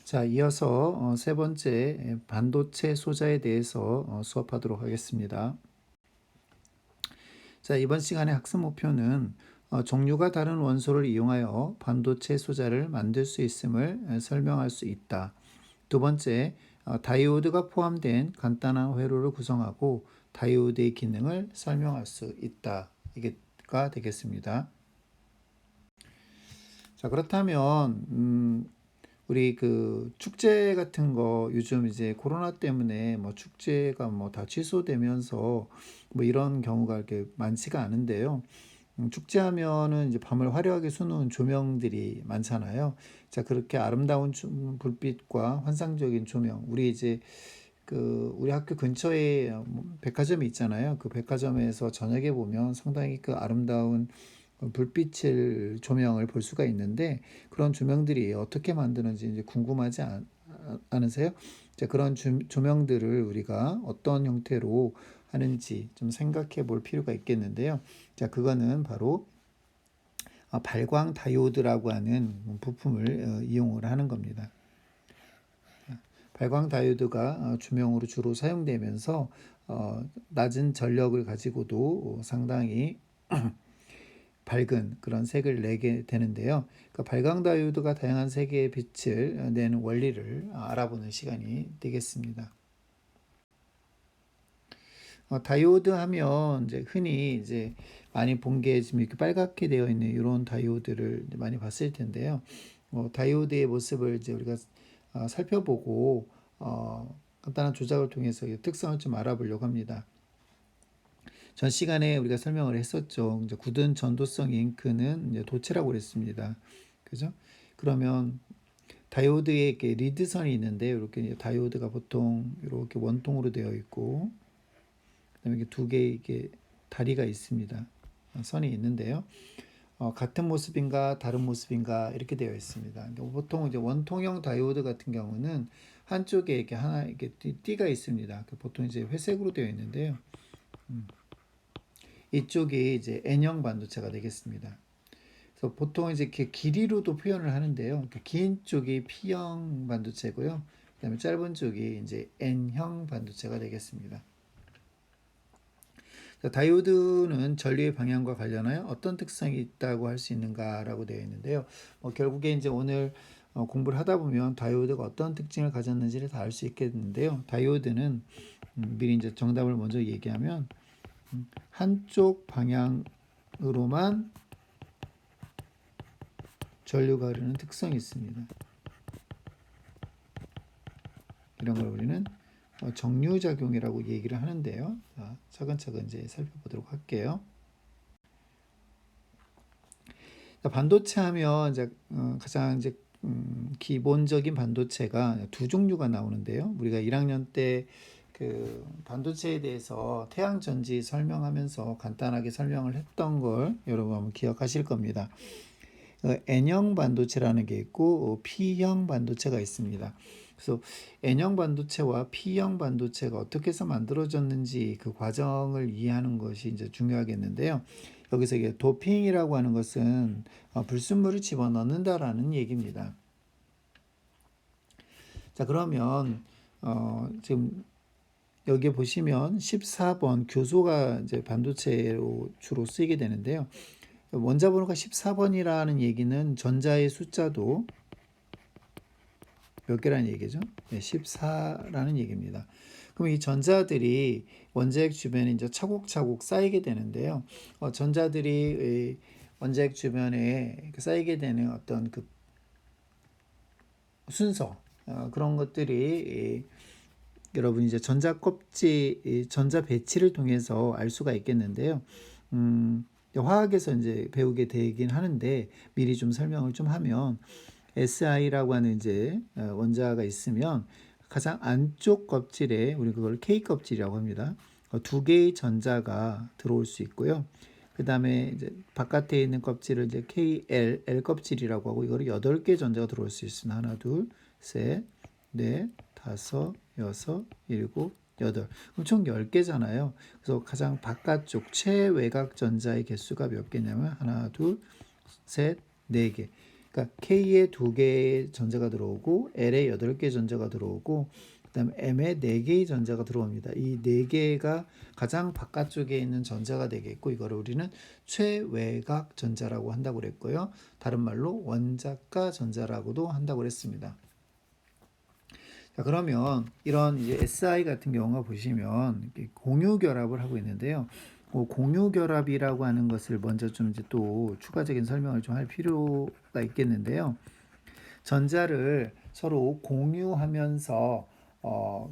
자, 이어서 세 번째 반도체 소자에 대해서 수업하도록 하겠습니다. 자, 이번 시간의 학습 목표는 종류가 다른 원소를 이용하여 반도체 소자를 만들 수 있음을 설명할 수 있다. 두 번째, 다이오드가 포함된 간단한 회로를 구성하고 다이오드의 기능을 설명할 수 있다. 이게가 되겠습니다. 자, 그렇다면 우리 그 축제 같은 거 요즘 이제 코로나 때문에 뭐 축제가 뭐 다 취소되면서 뭐 이런 경우가 이렇게 많지가 않은데요. 축제하면은 이제 밤을 화려하게 수놓은 조명들이 많잖아요. 자, 그렇게 아름다운 불빛과 환상적인 조명. 우리 이제 그 우리 학교 근처에 백화점이 있잖아요. 그 백화점에서 저녁에 보면 상당히 그 아름다운 불빛을 조명을 볼 수가 있는데 그런 조명들이 어떻게 만드는지 이제 궁금하지 않으세요? 자, 그런 조명들을 우리가 어떤 형태로 하는지 좀 생각해 볼 필요가 있겠는데요. 자, 그거는 바로 발광 다이오드라고 하는 부품을 이용을 하는 겁니다. 발광 다이오드가 조명으로 주로 사용되면서 낮은 전력을 가지고도 상당히 밝은 그런 색을 내게 되는데요. 그 발광 다이오드가 다양한 색의 빛을 내는 원리를 알아보는 시간이 되겠습니다. 다이오드 하면 이제 흔히 이제 많이 본 게 지금 이렇게 빨갛게 되어 있는 이런 다이오드를 많이 봤을 텐데요. 다이오드의 모습을 이제 우리가 살펴보고 간단한 조작을 통해서 특성을 좀 알아보려고 합니다. 전 시간에 우리가 설명을 했었죠. 이제 굳은 전도성 잉크는 이제 도체라고 그랬습니다. 그죠? 그러면 다이오드에 이렇게 리드선이 있는데 이렇게 다이오드가 보통 이렇게 원통으로 되어 있고 그다음에 두 개의 이게 다리가 있습니다. 선이 있는데요. 같은 모습인가 다른 모습인가 이렇게 되어 있습니다. 보통 이제 원통형 다이오드 같은 경우는 한쪽에 이렇게 하나 이렇게 띠가 있습니다. 보통 이제 회색으로 되어 있는데요. 이쪽이 이제 N형 반도체가 되겠습니다. 그래서 보통 이제 이렇게 길이로도 표현을 하는데요. 긴 쪽이 P형 반도체고요. 그다음에 짧은 쪽이 이제 N형 반도체가 되겠습니다. 다이오드는 전류의 방향과 관련하여 어떤 특성이 있다고 할 수 있는가라고 되어 있는데요. 결국에 이제 오늘 공부를 하다 보면 다이오드가 어떤 특징을 가졌는지를 다 알 수 있겠는데요. 다이오드는 미리 이제 정답을 먼저 얘기하면 한쪽 방향으로만 전류가 흐르는 특성이 있습니다. 이런 걸 우리는 정류작용이라고 얘기를 하는데요. 자, 차근차근 이제 살펴보도록 할게요. 반도체 하면 이제 가장 이제 기본적인 반도체가 두 종류가 나오는데요. 우리가 1학년 때 그 반도체에 대해서 태양 전지 설명하면서 간단하게 설명을 했던 걸 여러분 한번 기억하실 겁니다. N형 반도체라는 게 있고 P형 반도체가 있습니다. 그래서 N형 반도체와 P형 반도체가 어떻게 해서 만들어졌는지 그 과정을 이해하는 것이 이제 중요하겠는데요. 여기서 이게 도핑이라고 하는 것은 불순물을 집어넣는다라는 얘기입니다. 자, 그러면 지금 여기 보시면 14번 교소가 이제 반도체로 주로 쓰이게 되는데요. 원자 번호가 14번이라는 얘기는 전자의 숫자도 몇 개라는 얘기죠? 네, 14라는 얘기입니다. 그럼 이 전자들이 원자핵 주변에 이제 차곡차곡 쌓이게 되는데요. 전자들이 원자핵 주변에 쌓이게 되는 어떤 그 순서 그런 것들이 여러분 이제 전자 껍질, 전자 배치를 통해서 알 수가 있겠는데요. 화학에서 이제 배우게 되긴 하는데 미리 좀 설명을 좀 하면 SI라고 하는 이제 원자가 있으면 가장 안쪽 껍질에 우리 그걸 K 껍질이라고 합니다. 두 개의 전자가 들어올 수 있고요. 그 다음에 이제 바깥에 있는 껍질을 이제 L 껍질이라고 하고 이거를 8개 전자가 들어올 수 있습니다. 하나, 둘, 셋, 넷, 다섯, 여섯, 일곱, 여덟. 그럼 총 10개잖아요. 그래서 가장 바깥쪽 최외곽 전자의 개수가 몇 개냐면 하나, 둘, 셋, 4개. 그러니까 K에 2개의 전자가 들어오고 L에 8개의 전자가 들어오고 그다음에 M에 4개의 전자가 들어옵니다. 이 4개가 가장 바깥쪽에 있는 전자가 되겠고 이거를 우리는 최외곽 전자라고 한다고 그랬고요. 다른 말로 원자가 전자라고도 한다고 그랬습니다. 자, 그러면 이런 이제 SI 같은 경우가 보시면 공유 결합을 하고 있는데요. 공유 결합이라고 하는 것을 먼저 좀 이제 또 추가적인 설명을 좀 할 필요가 있겠는데요. 전자를 서로 공유하면서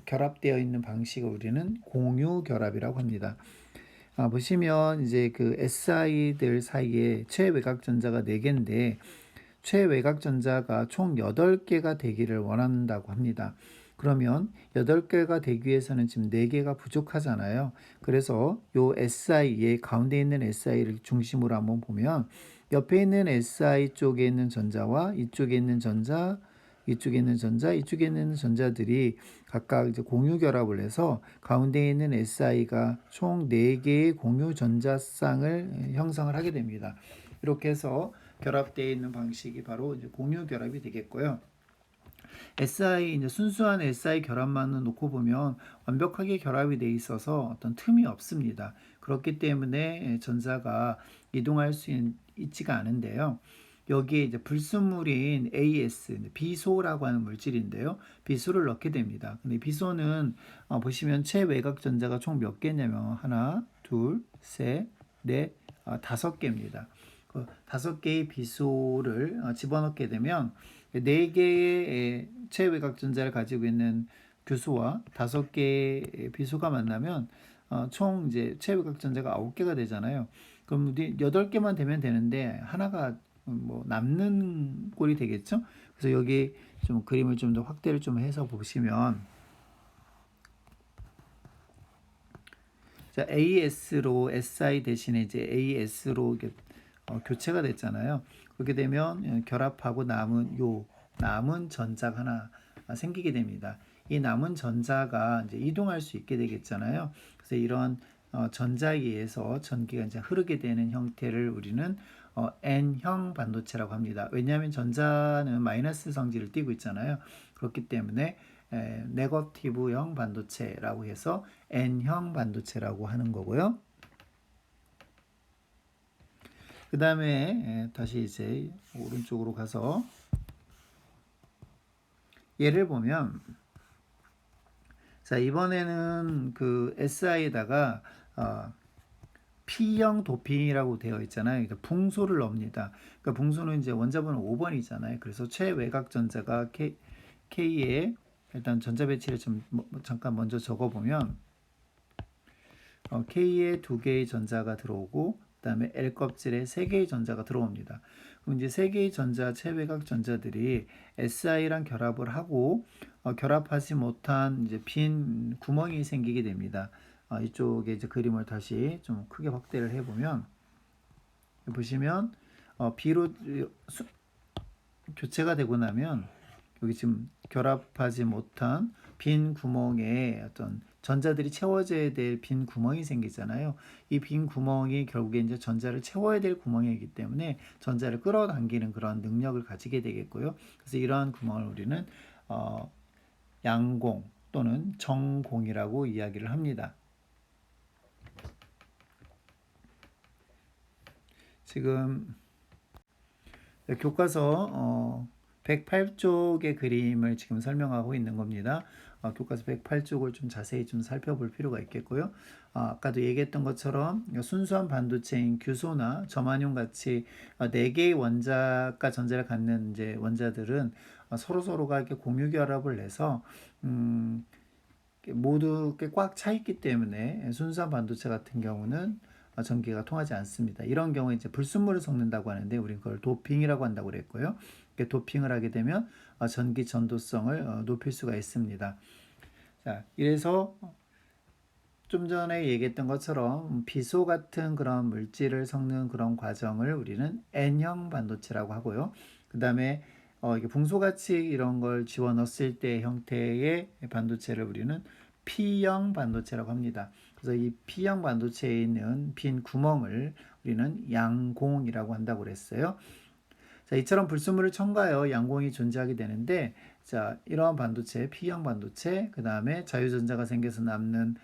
결합되어 있는 방식을 우리는 공유 결합이라고 합니다. 보시면 이제 그 SI들 사이에 최외곽 전자가 4개인데 최외곽 전자가 총 8개가 되기를 원한다고 합니다. 그러면 8개가 되기 위해서는 지금 4개가 부족하잖아요. 그래서 요 SI의 가운데 있는 SI를 중심으로 한번 보면 옆에 있는 SI 쪽에 있는 전자와 이쪽에 있는 전자, 이쪽에 있는 전자, 이쪽에 있는 전자들이 각각 이제 공유 결합을 해서 가운데 있는 SI가 총 4개의 공유 전자쌍을 형성을 하게 됩니다. 이렇게 해서 결합되어 있는 방식이 바로 이제 공유 결합이 되겠고요. SI 이제 순수한 SI 결합만을 놓고 보면 완벽하게 결합이 돼 있어서 어떤 틈이 없습니다. 그렇기 때문에 전자가 이동할 수 있지가 않은데요. 여기에 이제 불순물인 AS, 비소라고 하는 물질인데요. 비소를 넣게 됩니다. 근데 비소는 보시면 최외곽 전자가 총 몇 개냐면 하나, 둘, 셋, 넷, 5개입니다. 그 5개의 비소를 집어넣게 되면 4개의 최외곽 전자를 가지고 있는 규소와 5개의 비소가 만나면 총 이제 최외곽 전자가 9개가 되잖아요. 그럼 우리 8개만 되면 되는데 하나가 뭐 남는 꼴이 되겠죠? 그래서 여기 좀 그림을 좀 더 확대를 좀 해서 보시면 자, AS로 SI 대신에 이제 AS로 교체가 됐잖아요. 그렇게 되면 결합하고 남은 전자가 하나 생기게 됩니다. 이 남은 전자가 이제 이동할 수 있게 되겠잖아요. 그래서 이런 전자에 의해서 전기가 이제 흐르게 되는 형태를 우리는 N형 반도체라고 합니다. 왜냐하면 전자는 마이너스 성질을 띠고 있잖아요. 그렇기 때문에 네거티브형 반도체라고 해서 N형 반도체라고 하는 거고요. 그 다음에 다시 이제 오른쪽으로 가서 예를 보면 자 이번에는 그 SI에다가 P형 도핑이라고 되어 있잖아요. 그러니까 붕소를 넣습니다. 그러니까 붕소는 이제 원자번호 5번이잖아요. 그래서 최외곽 전자가 K에 일단 전자 배치를 좀 잠깐 먼저 적어보면 K에 2개의 전자가 들어오고 그다음에 L 껍질에 3개의 전자가 들어옵니다. 그럼 이제 3개의 전자 최외곽 전자들이 SI랑 결합을 하고 결합하지 못한 이제 빈 구멍이 생기게 됩니다. 이쪽에 이제 그림을 다시 좀 크게 확대를 해보면 보시면 B로 교체가 되고 나면 여기 지금 결합하지 못한 빈 구멍에 어떤 전자들이 채워져야 될 빈 구멍이 생기잖아요. 이 빈 구멍이 결국에 이제 전자를 채워야 될 구멍이기 때문에 전자를 끌어당기는 그런 능력을 가지게 되겠고요. 그래서 이러한 구멍을 우리는 양공 또는 정공이라고 이야기를 합니다. 지금 교과서 108쪽의 그림을 지금 설명하고 있는 겁니다. 교과서 108쪽을 좀 자세히 좀 살펴볼 필요가 있겠고요. 아까도 얘기했던 것처럼 순수한 반도체인 규소나 점안용 같이 4개의 원자가 전자를 갖는 이제 원자들은 서로가 이렇게 공유 결합을 해서 모두 꽉 차 있기 때문에 순수한 반도체 같은 경우는 전기가 통하지 않습니다. 이런 경우에 이제 불순물을 섞는다고 하는데 우리는 그걸 도핑이라고 한다고 그랬고요. 도핑을 하게 되면 전기 전도성을 높일 수가 있습니다. 자, 이래서 좀 전에 얘기했던 것처럼 비소 같은 그런 물질을 섞는 그런 과정을 우리는 N형 반도체라고 하고요. 그 다음에 이게 붕소같이 이런 걸 집어넣었을 때 형태의 반도체를 우리는 P형 반도체라고 합니다. 그래서 이 P형 반도체에 있는 빈 구멍을 우리는 양공이라고 한다고 그랬어요. 자, 이처럼 불순물을 첨가하여 양공이 존재하게 되는데, 자, 이러한 반도체, P형 반도체, 그 다음에 자유전자가 생겨서 남는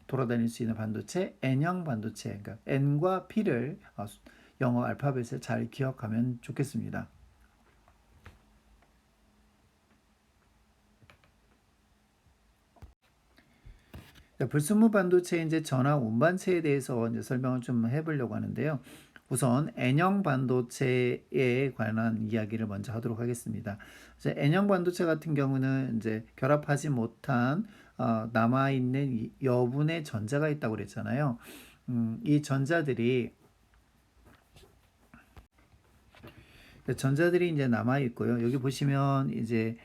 돌아다닐 수 있는 반도체, N형 반도체, 그러니까 N과 P를 영어 알파벳을 잘 기억하면 좋겠습니다. 불순물 반도체 이제 전압 운반체에 대해서 이제 설명을 좀 해보려고 하는데요. 우선 N형 반도체에 관한 이야기를 먼저 하도록 하겠습니다. N형 반도체 같은 경우는 이제 결합하지 못한 남아 있는 여분의 전자가 있다고 그랬잖아요. 이 전자들이 이제 남아 있고요. 여기 보시면 이제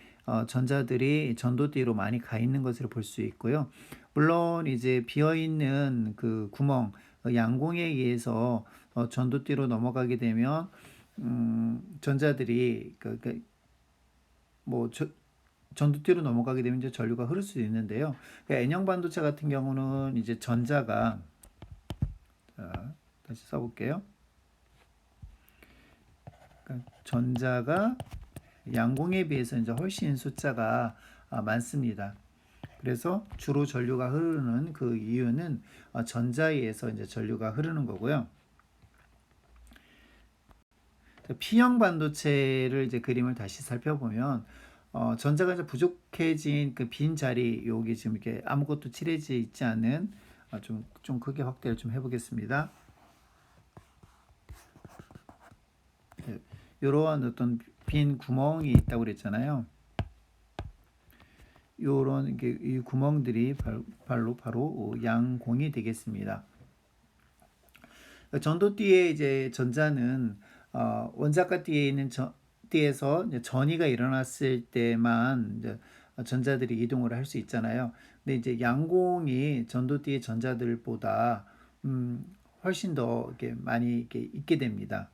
전자들이 전도띠로 많이 가 있는 것을 볼 수 있고요. 물론 이제 비어 있는 그 구멍, 양공에 의해서 전도띠로 넘어가게 되면 전자들이 전도띠로 넘어가게 되면 이제 전류가 흐를 수도 있는데요. 그러니까 N형 반도체 같은 경우는 이제 전자가 다시 써볼게요. 전자가 양공에 비해서 이제 훨씬 숫자가 많습니다. 그래서 주로 전류가 흐르는 그 이유는 전자에 의해서 이제 전류가 흐르는 거고요. P형 반도체를 이제 그림을 다시 살펴보면 전자가 이제 부족해진 그 빈 자리, 여기 지금 이렇게 아무것도 칠해져 있지 않은 좀 크게 확대를 좀 해보겠습니다. 이러한 어떤 빈 구멍이 있다고 그랬잖아요. 요런 이 구멍들이 바로 양공이 되겠습니다. 전도띠에 이제 전자는 원자가 띠에 있는 띠에서 전이가 일어났을 때만 이제 전자들이 이동을 할 수 있잖아요. 근데 이제 양공이 전도띠의 전자들보다 훨씬 더 이렇게 많이 이렇게 있게 됩니다.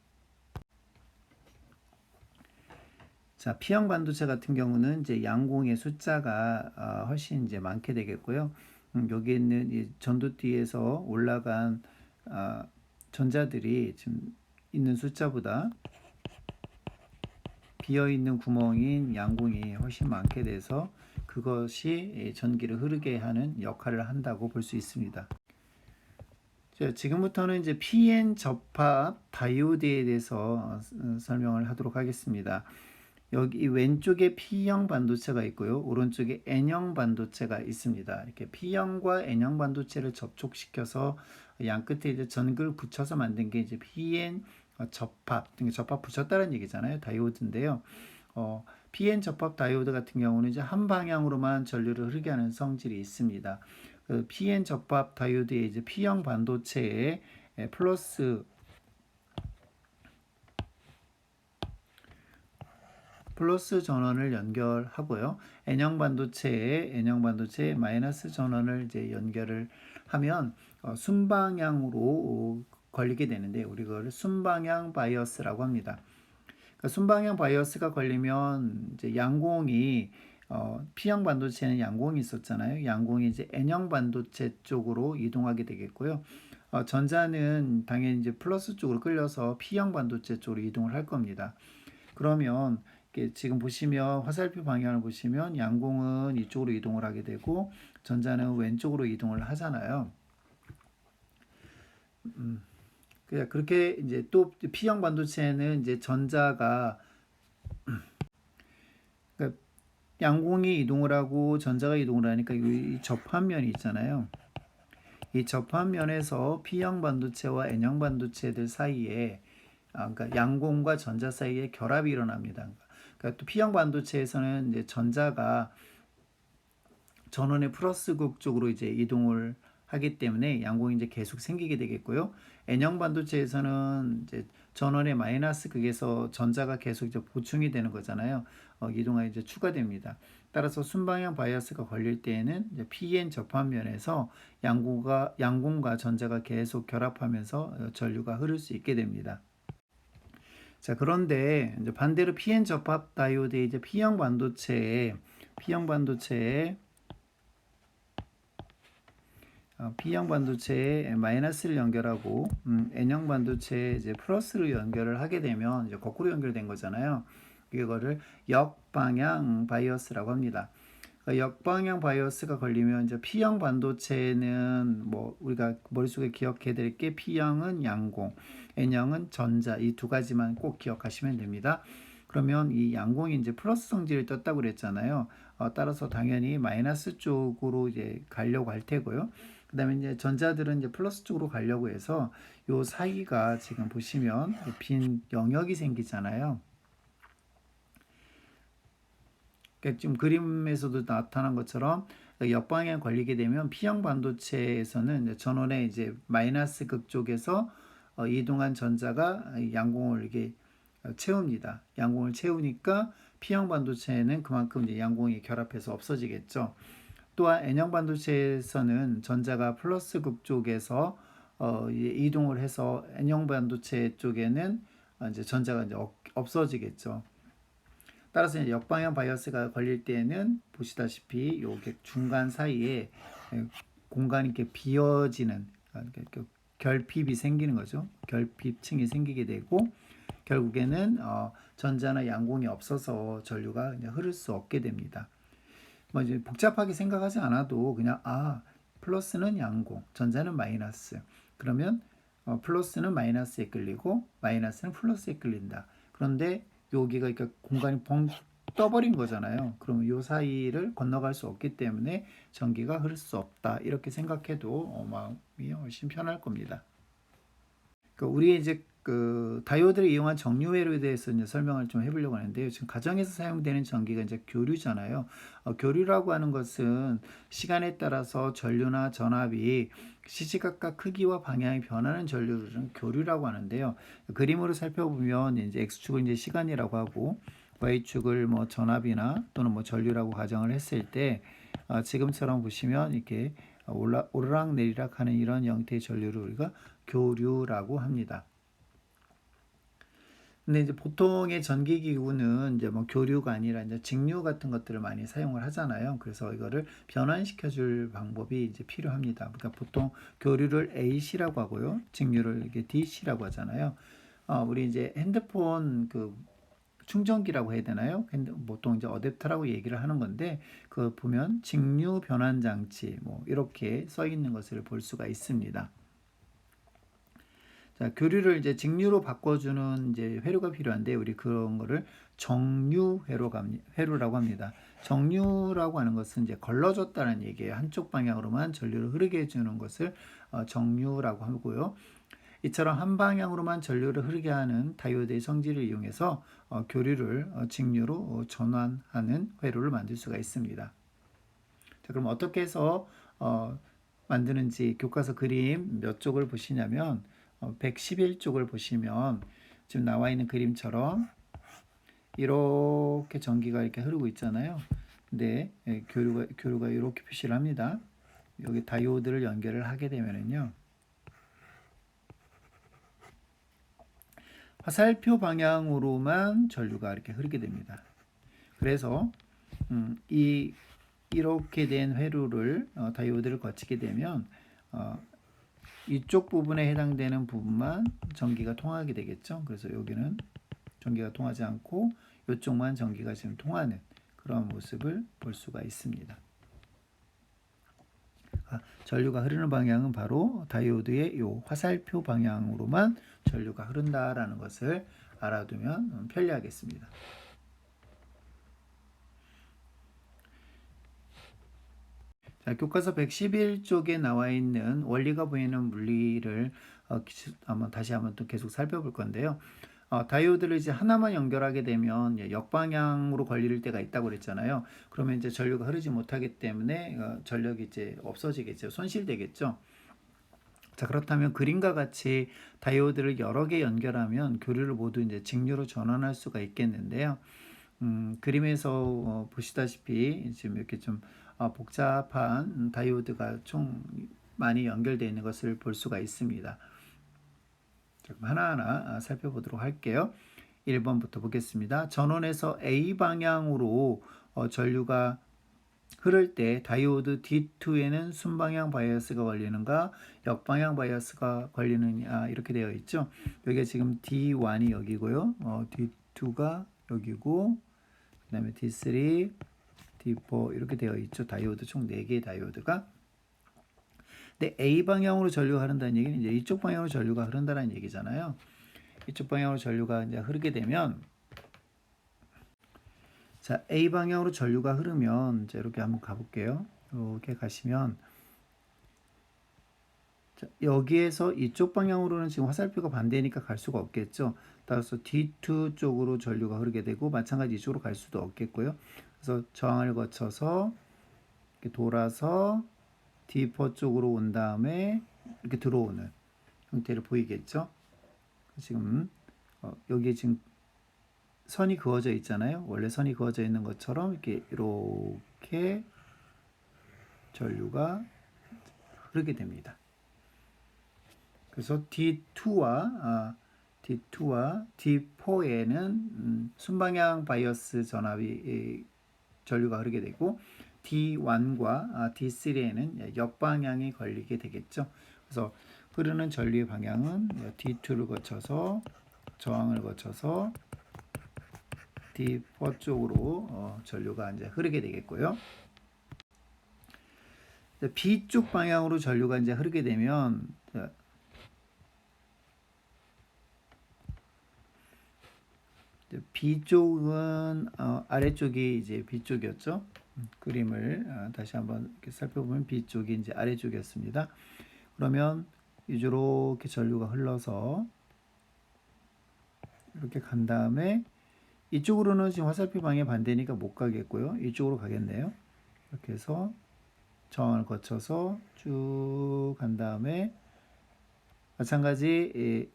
자, P형 반도체 같은 경우는 이제 양공의 숫자가 훨씬 이제 많게 되겠고요. 여기 있는 이 전도띠에서 올라간 전자들이 지금 있는 숫자보다 비어 있는 구멍인 양공이 훨씬 많게 돼서 그것이 전기를 흐르게 하는 역할을 한다고 볼 수 있습니다. 자, 지금부터는 이제 PN 접합 다이오드에 대해서 설명을 하도록 하겠습니다. 여기 왼쪽에 P형 반도체가 있고요. 오른쪽에 N형 반도체가 있습니다. 이렇게 P형과 N형 반도체를 접촉시켜서 양 끝에 이제 전극을 붙여서 만든 게 이제 PN 접합, 접합 붙였다는 얘기잖아요. 다이오드인데요. PN 접합 다이오드 같은 경우는 이제 한 방향으로만 전류를 흐르게 하는 성질이 있습니다. 그 PN 접합 다이오드의 이제 P형 반도체에 플러스 전원을 연결하고요. N형 반도체에 마이너스 전원을 이제 연결을 하면 순방향으로 걸리게 되는데 우리 그걸 순방향 바이어스라고 합니다. 그러니까 순방향 바이어스가 걸리면 이제 양공이 P형 반도체에는 양공이 있었잖아요. 양공이 이제 N형 반도체 쪽으로 이동하게 되겠고요. 전자는 당연히 이제 플러스 쪽으로 끌려서 P형 반도체 쪽으로 이동을 할 겁니다. 그러면 지금 보시면 화살표 방향을 보시면 양공은 이쪽으로 이동을 하게 되고 전자는 왼쪽으로 이동을 하잖아요. 그렇게 이제 또 P형 반도체는 이제 전자가 그러니까 양공이 이동을 하고 전자가 이동을 하니까 이 접합면이 있잖아요. 이 접합면에서 P형 반도체와 N형 반도체들 사이에 그러니까 양공과 전자 사이에 결합이 일어납니다. 그러니까 또 P형 반도체에서는 이제 전자가 전원의 플러스극 쪽으로 이제 이동을 하기 때문에 양공이 이제 계속 생기게 되겠고요. N형 반도체에서는 이제 전원의 마이너스 극에서 전자가 계속 이제 보충이 되는 거잖아요. 이동이 이제 추가됩니다. 따라서 순방향 바이어스가 걸릴 때에는 이제 PN 접합면에서 양공과 전자가 계속 결합하면서 전류가 흐를 수 있게 됩니다. 자, 그런데 이제 반대로 PN 접합 다이오드의 이제 P형 반도체에 P형 반도체에 마이너스를 연결하고 N형 반도체에 이제 플러스를 연결을 하게 되면 이제 거꾸로 연결된 거잖아요. 이거를 역방향 바이어스라고 합니다. 역방향 바이어스가 걸리면 이제 P형 반도체는 뭐 우리가 머릿속에 기억해야 될 게 P형은 양공, N형은 전자 이 두 가지만 꼭 기억하시면 됩니다. 그러면 이 양공이 이제 플러스 성질을 떴다고 그랬잖아요. 따라서 당연히 마이너스 쪽으로 이제 가려고 할 테고요. 그다음에 이제 전자들은 이제 플러스 쪽으로 가려고 해서 요 사이가 지금 보시면 빈 영역이 생기잖아요. 그러니까 지금 그림에서도 나타난 것처럼 역방향 걸리게 되면 P형 반도체에서는 전원의 이제 마이너스 극 쪽에서 이동한 전자가 양공을 이렇게 채웁니다. 양공을 채우니까 P형 반도체는 그만큼 이제 양공이 결합해서 없어지겠죠. 또한 N형 반도체에서는 전자가 플러스 극 쪽에서 이동을 해서 N형 반도체 쪽에는 이제 전자가 이제 없어지겠죠. 따라서 이제 역방향 바이어스가 걸릴 때에는 보시다시피 요게 중간 사이에 공간이 이렇게 비어지는 결핍이 생기는 거죠. 결핍층이 생기게 되고 결국에는 전자나 양공이 없어서 전류가 그냥 흐를 수 없게 됩니다. 뭐 이제 복잡하게 생각하지 않아도 그냥 플러스는 양공, 전자는 마이너스. 그러면 플러스는 마이너스에 끌리고 마이너스는 플러스에 끌린다. 그런데 여기가 그러니까 공간이 벙 떠버린 거잖아요. 그러면 이 사이를 건너갈 수 없기 때문에 전기가 흐를 수 없다. 이렇게 생각해도 마음이 훨씬 편할 겁니다. 우리 이제 그 다이오드를 이용한 정류 회로에 대해서 이제 설명을 좀 해보려고 하는데요. 지금 가정에서 사용되는 전기가 이제 교류잖아요. 교류라고 하는 것은 시간에 따라서 전류나 전압이 시시각각 크기와 방향이 변하는 전류들은 교류라고 하는데요. 그림으로 살펴보면 이제 x축을 이제 시간이라고 하고 y축을 뭐 전압이나 또는 뭐 전류라고 가정을 했을 때 지금처럼 보시면 이렇게 오르락 내리락 하는 이런 형태의 전류를 우리가 교류라고 합니다. 근데 이제 보통의 전기기구는 이제 뭐 교류가 아니라 이제 직류 같은 것들을 많이 사용을 하잖아요. 그래서 이거를 변환시켜 줄 방법이 이제 필요합니다. 그러니까 보통 교류를 AC라고 하고요. 직류를 이렇게 DC라고 하잖아요. 우리 이제 핸드폰 그 충전기라고 해야 되나요? 보통 이제 어댑터라고 얘기를 하는 건데 그 보면 직류 변환 장치 뭐 이렇게 써 있는 것을 볼 수가 있습니다. 자, 교류를 이제 직류로 바꿔주는 이제 회로가 필요한데 우리 그런 거를 정류 회로라고 합니다. 정류라고 하는 것은 이제 걸러줬다는 얘기예요. 한쪽 방향으로만 전류를 흐르게 해주는 것을 정류라고 하고요. 이처럼 한 방향으로만 전류를 흐르게 하는 다이오드의 성질을 이용해서 교류를 직류로 전환하는 회로를 만들 수가 있습니다. 자, 그럼 어떻게 해서 만드는지 교과서 그림 몇 쪽을 보시냐면 111쪽을 보시면 지금 나와 있는 그림처럼 이렇게 전기가 이렇게 흐르고 있잖아요. 근데 교류가 이렇게 표시를 합니다. 여기 다이오드를 연결을 하게 되면은요. 화살표 방향으로만 전류가 이렇게 흐르게 됩니다. 그래서 이렇게 된 회로를 다이오드를 거치게 되면 이쪽 부분에 해당되는 부분만 전기가 통하게 되겠죠. 그래서 여기는 전기가 통하지 않고 이쪽만 전기가 지금 통하는 그런 모습을 볼 수가 있습니다. 전류가 흐르는 방향은 바로 다이오드의 이 화살표 방향으로만 전류가 흐른다라는 것을 알아두면 편리하겠습니다. 자, 교과서 111쪽에 나와 있는 원리가 보이는 물리를 다시 한번 또 계속 살펴볼 건데요. 다이오드를 이제 하나만 연결하게 되면 역방향으로 걸릴 때가 있다고 그랬잖아요. 그러면 이제 전류가 흐르지 못하기 때문에 전력이 이제 없어지겠죠. 손실되겠죠. 자, 그렇다면 그림과 같이 다이오드를 여러 개 연결하면 교류를 모두 이제 직류로 전환할 수가 있겠는데요. 그림에서 보시다시피 지금 이렇게 좀 복잡한 다이오드가 총 많이 연결되어 있는 것을 볼 수가 있습니다. 하나하나 살펴보도록 할게요. 1번부터 보겠습니다. 전원에서 A 방향으로 전류가 흐를 때 다이오드 D2에는 순방향 바이어스가 걸리는가 역방향 바이어스가 걸리느냐 이렇게 되어 있죠. 여기가 지금 D1이 여기고요. D2가 여기고 그다음에 D3, D4 이렇게 되어 있죠. 다이오드 총 4개의 다이오드가. 근데 A 방향으로 전류가 흐른다는 얘기는 이제 이쪽 방향으로 전류가 흐른다는 얘기잖아요. 이쪽 방향으로 전류가 이제 흐르게 되면 자, A 방향으로 전류가 흐르면 이제 이렇게 한번 가볼게요. 이렇게 가시면 자, 여기에서 이쪽 방향으로는 지금 화살표가 반대니까 갈 수가 없겠죠. 따라서 D2 쪽으로 전류가 흐르게 되고 마찬가지 이쪽으로 갈 수도 없겠고요. 그래서 저항을 거쳐서 이렇게 돌아서 D4 쪽으로 온 다음에 이렇게 들어오는 형태를 보이겠죠. 지금 여기에 지금 선이 그어져 있잖아요. 원래 선이 그어져 있는 것처럼 이렇게 전류가 흐르게 됩니다. 그래서 D2와 D4에는 순방향 바이어스 전압이 전류가 흐르게 되고 D1과 D3에는 역방향이 걸리게 되겠죠. 그래서 흐르는 전류의 방향은 D2를 거쳐서 저항을 거쳐서 D4 쪽으로 전류가 이제 흐르게 되겠고요. B쪽 방향으로 전류가 이제 흐르게 되면 B쪽은 아래쪽이 이제 B쪽이었죠. 그림을 다시 한번 이렇게 살펴보면 B쪽이 이제 아래쪽이었습니다. 그러면 이렇게 전류가 흘러서 이렇게 간 다음에 이쪽으로는 지금 화살표 방향 반대니까 못 가겠고요. 이쪽으로 가겠네요. 이렇게 해서 저항을 거쳐서 쭉 간 다음에 마찬가지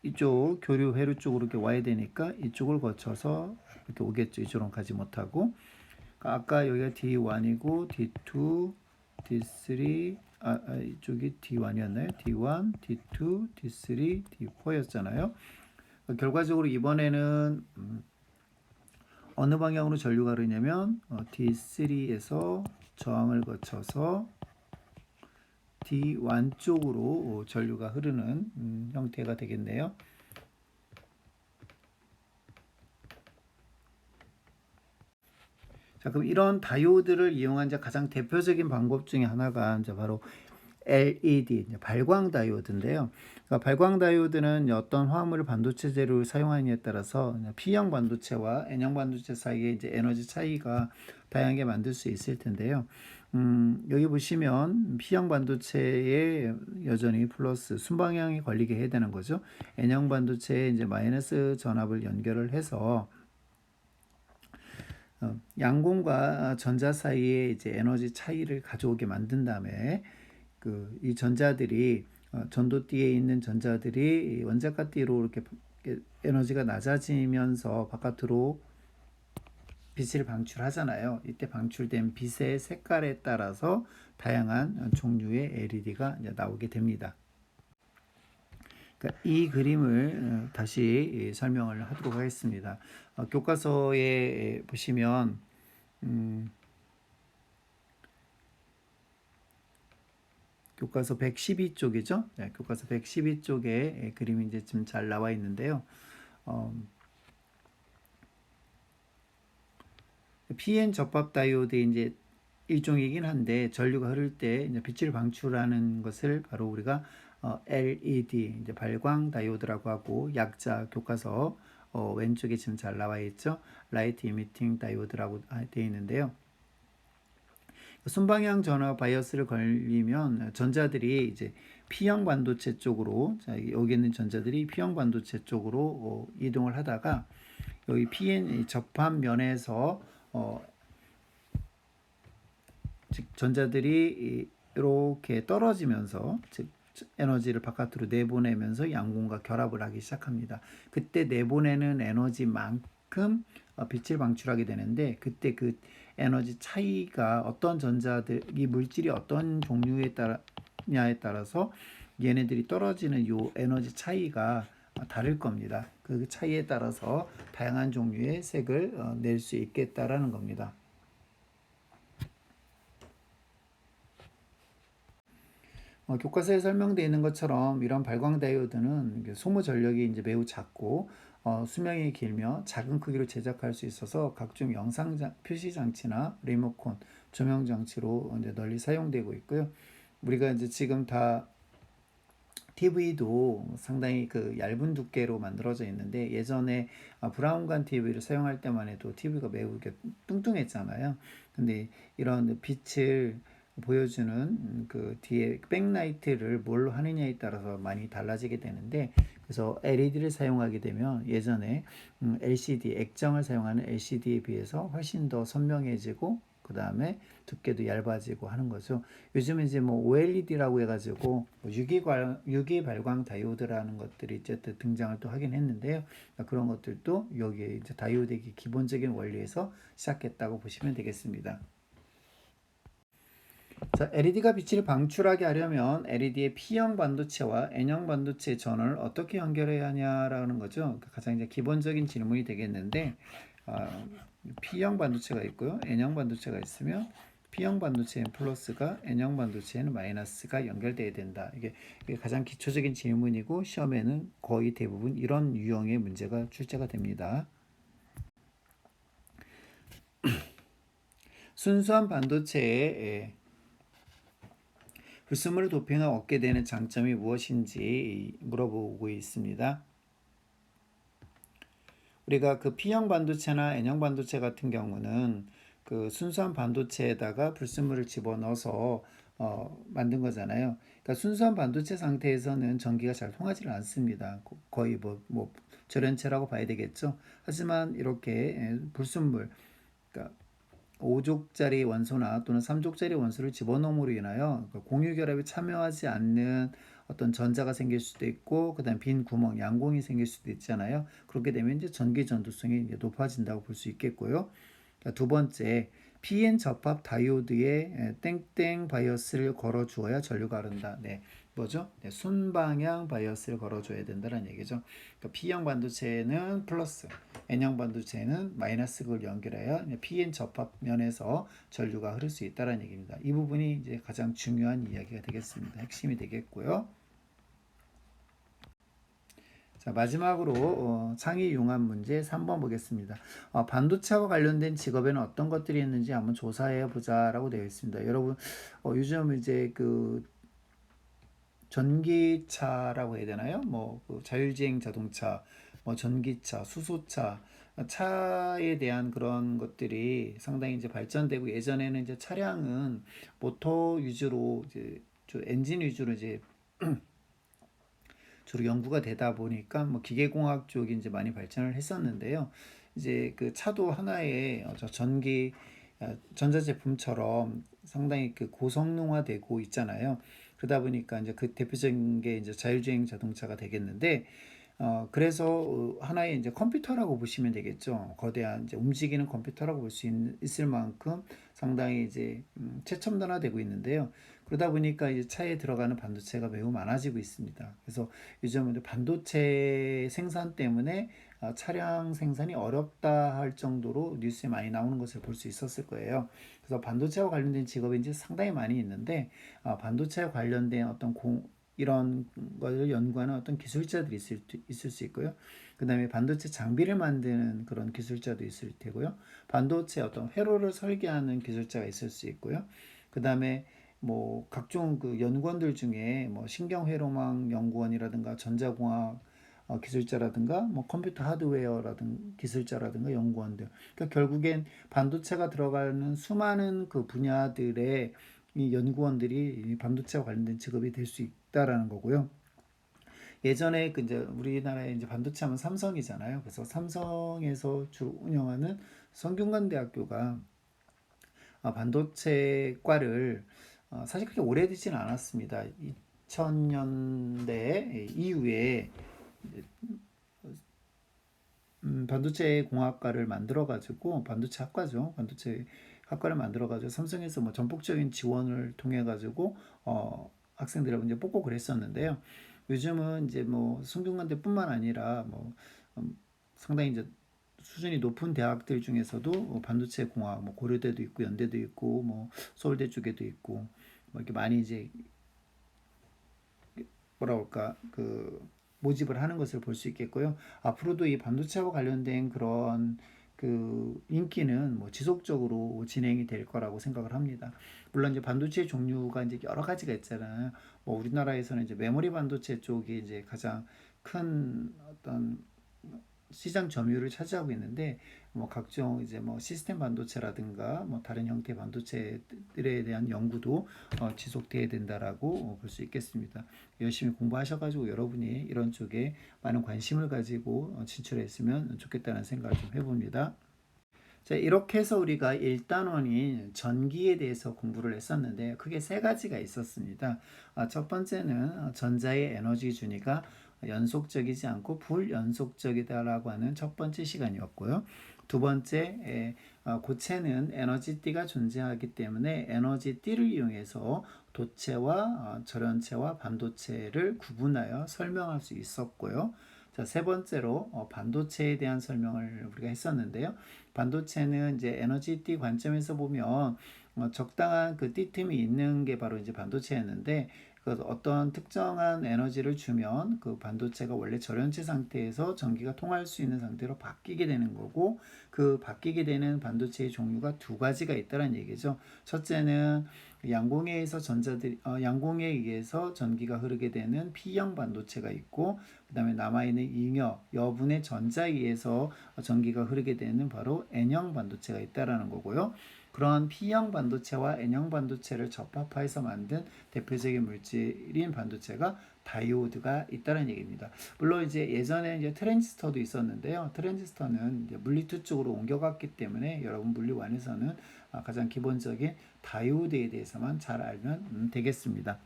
이쪽 교류 회로 쪽으로 이렇게 와야 되니까 이쪽을 거쳐서 이렇게 오겠죠. 이쪽으로 가지 못하고 아까 여기가 D1이고 D2, D3 이쪽이 D1이었나요? D1, D2, D3, D4였잖아요. 결과적으로 이번에는 어느 방향으로 전류가 흐르냐면 D3에서 저항을 거쳐서 D1 쪽으로 전류가 흐르는 형태가 되겠네요. 자, 그럼 이런 다이오드를 이용한 이제 가장 대표적인 방법 중에 하나가 이제 바로 LED, 발광 다이오드인데요. 그러니까 발광 다이오드는 어떤 화합물을 반도체 재료를 사용하느냐에 따라서 P형 반도체와 N형 반도체 사이에 이제 에너지 차이가 다양하게 만들 수 있을 텐데요. 여기 보시면 P형 반도체에 여전히 플러스 순방향이 걸리게 해야 되는 거죠. N형 반도체에 이제 마이너스 전압을 연결을 해서 양공과 전자 사이에 이제 에너지 차이를 가져오게 만든 다음에 이 전자들이 전도띠에 있는 전자들이 원자가 띠로 이렇게 에너지가 낮아지면서 바깥으로 빛을 방출하잖아요. 이때 방출된 빛의 색깔에 따라서 다양한 종류의 LED가 나오게 됩니다. 그러니까 이 그림을 다시 설명을 하도록 하겠습니다. 교과서에 보시면 교과서 112쪽이죠. 네, 교과서 112쪽에 그림이 이제 좀 잘 나와 있는데요. PN 접합 다이오드의 이제 일종이긴 한데 전류가 흐를 때 이제 빛을 방출하는 것을 바로 우리가 LED 이제 발광 다이오드라고 하고 약자 교과서 왼쪽에 지금 잘 나와 있죠. 라이트 이미팅 다이오드라고 되어 있는데요. 순방향 전화 바이어스를 걸리면 전자들이 이제 P형 반도체 쪽으로 여기 있는 전자들이 P형 반도체 쪽으로 이동을 하다가 여기 PN 접합 면에서 즉 전자들이 이렇게 떨어지면서 즉 에너지를 바깥으로 내보내면서 양공과 결합을 하기 시작합니다. 그때 내보내는 에너지만큼 빛을 방출하게 되는데 그때 그 에너지 차이가 어떤 전자들 이 물질이 어떤 종류에 따라냐에 따라서 얘네들이 떨어지는 요 에너지 차이가 다를 겁니다. 그 차이에 따라서 다양한 종류의 색을 낼 수 있겠다라는 겁니다. 교과서에 설명되어 있는 것처럼 이런 발광 다이오드는 소모 전력이 이제 매우 작고 수명이 길며 작은 크기로 제작할 수 있어서 각종 영상 표시 장치나 리모컨, 조명 장치로 이제 널리 사용되고 있고요. 우리가 이제 지금 다 TV도 상당히 그 얇은 두께로 만들어져 있는데 예전에 브라운관 TV를 사용할 때만 해도 TV가 매우 이렇게 뚱뚱했잖아요. 근데 이런 빛을 보여주는 그 뒤에 백라이트를 뭘로 하느냐에 따라서 많이 달라지게 되는데 그래서 LED를 사용하게 되면 예전에 LCD 액정을 사용하는 LCD에 비해서 훨씬 더 선명해지고 그 다음에 두께도 얇아지고 하는 거죠. 요즘은 이제 뭐 OLED라고 해가지고 유기 발광 다이오드라는 것들이 이제 또 등장을 또 하긴 했는데요. 그런 것들도 여기에 이제 다이오드의 기본적인 원리에서 시작했다고 보시면 되겠습니다. 자, LED가 빛을 방출하게 하려면 LED의 P형 반도체와 N형 반도체 전원을 어떻게 연결해야 하냐라는 거죠. 가장 이제 기본적인 질문이 되겠는데, 아, P형 반도체가 있고요, N형 반도체가 있으면 P형 반도체엔 플러스가 N형 반도체에는 마이너스가 연결돼야 된다. 이게 가장 기초적인 질문이고 시험에는 거의 대부분 이런 유형의 문제가 출제가 됩니다. 순수한 반도체에 불순물을 도핑하면 얻게 되는 장점이 무엇인지 물어보고 있습니다. 우리가 그 P형 반도체나 N형 반도체 같은 경우는 그 순수한 반도체에다가 불순물을 집어넣어서 만든 거잖아요. 그러니까 순수한 반도체 상태에서는 전기가 잘 통하지 않습니다. 거의 뭐 절연체라고 봐야 되겠죠. 하지만 이렇게 불순물, 그러니까 5족짜리 원소나 또는 3족짜리 원소를 집어넣음으로 인하여 공유 결합에 참여하지 않는 어떤 전자가 생길 수도 있고 그다음 빈 구멍, 양공이 생길 수도 있잖아요. 그렇게 되면 이제 전기 전도성이 이제 높아진다고 볼 수 있겠고요. 두 번째, PN 접합 다이오드에 땡땡 바이어스를 걸어 주어야 전류가 흐른다. 네. 뭐죠? 네, 순방향 바이어스를 걸어줘야 된다는 얘기죠. 그러니까 P형 반도체는 플러스, N형 반도체는 마이너스를 연결해야 PN 접합면에서 전류가 흐를 수 있다는 얘기입니다. 이 부분이 이제 가장 중요한 이야기가 되겠습니다. 핵심이 되겠고요. 자, 마지막으로 창의 융합 문제 3번 보겠습니다. 반도체와 관련된 직업에는 어떤 것들이 있는지 한번 조사해 보자라고 되어 있습니다. 여러분, 요즘 이제 그 전기차라고 해야 되나요? 뭐그 자율주행 자동차, 뭐 전기차, 수소차, 차에 대한 그런 것들이 상당히 이제 발전되고 예전에는 이제 차량은 모터 위주로 이제 엔진 위주로 이제 주로 연구가 되다 보니까 뭐 기계공학 쪽이 이제 많이 발전을 했었는데요. 이제 그 차도 하나의 저 전기 전자제품처럼 상당히 그 고성능화되고 있잖아요. 그러다 보니까 이제 그 대표적인 게 이제 자율주행 자동차가 되겠는데, 그래서 하나의 이제 컴퓨터라고 보시면 되겠죠. 거대한 이제 움직이는 컴퓨터라고 볼 수 있을 만큼 상당히 이제 최첨단화되고 있는데요. 그러다 보니까 이제 차에 들어가는 반도체가 매우 많아지고 있습니다. 그래서 요즘은 반도체 생산 때문에 차량 생산이 어렵다 할 정도로 뉴스에 많이 나오는 것을 볼 수 있었을 거예요. 그래서 반도체와 관련된 직업이 이제 상당히 많이 있는데, 반도체와 관련된 어떤 이런 것을 연구하는 어떤 기술자들이 있을 수 있고요. 그 다음에 반도체 장비를 만드는 그런 기술자도 있을 테고요. 반도체 어떤 회로를 설계하는 기술자가 있을 수 있고요. 그 다음에 뭐 각종 그 연구원들 중에 뭐 신경회로망 연구원이라든가 전자공학 기술자라든가 뭐 컴퓨터 하드웨어라든 기술자라든가 연구원들. 그러니까 결국엔 반도체가 들어가는 수많은 그 분야들의 이 연구원들이 반도체와 관련된 직업이 될 수 있다라는 거고요. 예전에 그 이제 우리나라에 이제 반도체 하면 삼성이잖아요. 그래서 삼성에서 주로 운영하는 성균관대학교가 반도체과를 사실 그렇게 오래되지는 않았습니다. 2000년대 이후에 반도체 공학과를 만들어 가지고 반도체 학과죠. 반도체 학과를 만들어 가지고 삼성에서 뭐 전폭적인 지원을 통해 가지고 학생들을 이제 뽑고 그랬었는데요. 요즘은 이제 뭐 성균관대뿐만 아니라 뭐 상당히 이제 수준이 높은 대학들 중에서도 반도체 공학, 뭐 고려대도 있고 연대도 있고 뭐 서울대 쪽에도 있고 뭐 이렇게 많이 이제 뭐라 그럴까 모집을 하는 것을 볼 수 있겠고요. 앞으로도 이 반도체와 관련된 그런 인기는 뭐 지속적으로 진행이 될 거라고 생각을 합니다. 물론 이제 반도체 종류가 이제 여러 가지가 있잖아요. 뭐 우리나라에서는 이제 메모리 반도체 쪽이 이제 가장 큰 어떤 시장 점유율을 차지하고 있는데, 뭐 각종 이제 뭐 시스템 반도체라든가 뭐 다른 형태 반도체들에 대한 연구도 지속돼야 된다라고 볼 수 있겠습니다. 열심히 공부하셔가지고 여러분이 이런 쪽에 많은 관심을 가지고 진출했으면 좋겠다는 생각을 좀 해봅니다. 자, 이렇게 해서 우리가 1단원인 전기에 대해서 공부를 했었는데, 크게 세 가지가 있었습니다. 첫 번째는 전자의 에너지 준위가 연속적이지 않고 불연속적이다라고 하는 첫 번째 시간이었고요. 두 번째, 고체는 에너지띠가 존재하기 때문에 에너지띠를 이용해서 도체와 절연체와 반도체를 구분하여 설명할 수 있었고요. 자, 세 번째로 반도체에 대한 설명을 우리가 했었는데요. 반도체는 이제 에너지띠 관점에서 보면 적당한 띠틈이 있는 게 바로 이제 반도체였는데, 어떤 특정한 에너지를 주면 그 반도체가 원래 절연체 상태에서 전기가 통할 수 있는 상태로 바뀌게 되는 거고, 그 바뀌게 되는 반도체의 종류가 두 가지가 있다는 얘기죠. 첫째는 양공에 의해서 전기가 흐르게 되는 P형 반도체가 있고, 그 다음에 남아있는 여분의 전자에 의해서 전기가 흐르게 되는 바로 N형 반도체가 있다라는 거고요. 그런 P형 반도체와 N형 반도체를 접합해서 만든 대표적인 물질인 반도체가 다이오드가 있다는 얘기입니다. 물론 이제 예전에 이제 트랜지스터도 있었는데요. 트랜지스터는 이제 물리2 쪽으로 옮겨갔기 때문에 여러분 물리1에서는 가장 기본적인 다이오드에 대해서만 잘 알면 되겠습니다.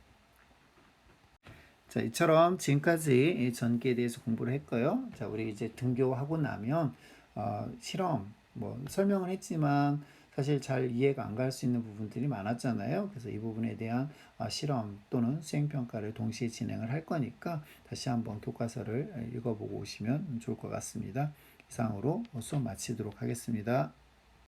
자, 이처럼 지금까지 전기에 대해서 공부를 했고요. 자, 우리 이제 등교하고 나면 실험 뭐 설명을 했지만 사실 잘 이해가 안 갈 수 있는 부분들이 많았잖아요. 그래서 이 부분에 대한 실험 또는 수행평가를 동시에 진행을 할 거니까 다시 한번 교과서를 읽어보고 오시면 좋을 것 같습니다. 이상으로 수업 마치도록 하겠습니다.